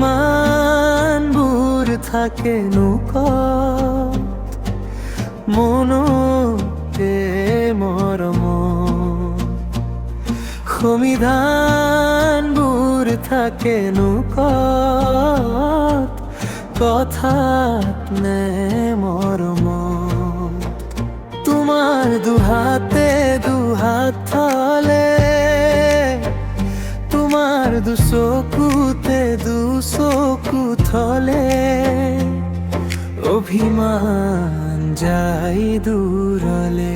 অভিমানবোৰ থাকে মনতে মৰম সমিধানবোৰ থাকে কথাত নে মৰম তোমাৰ দুহাতে দুহাত থলে তোমাৰ দুচকুতে দুচকু থলে অভিমান যায় দূৰলে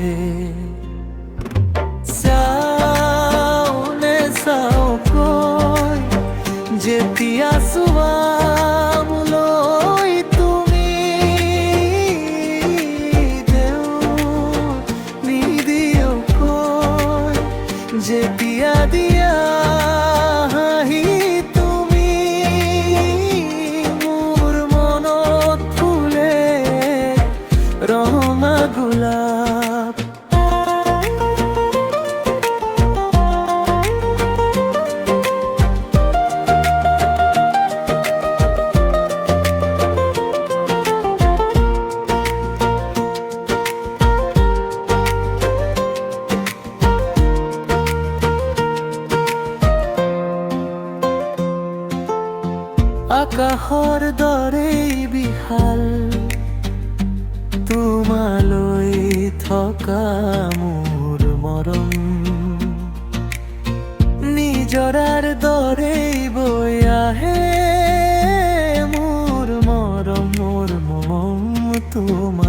চাও কৈ যেতিয়া চুৱামলৈ তুমি নিদিও কৈ যেতিয়া দিয়া হাঁহি তুমি মোৰ মনত ফুলে ৰঙা গোলাপ আকাশৰ দৰেই বিশাল তোমালৈ থকা মোৰ মৰম নিজৰাৰ দৰেই বৈ আহে মোৰ মৰম তোমাৰ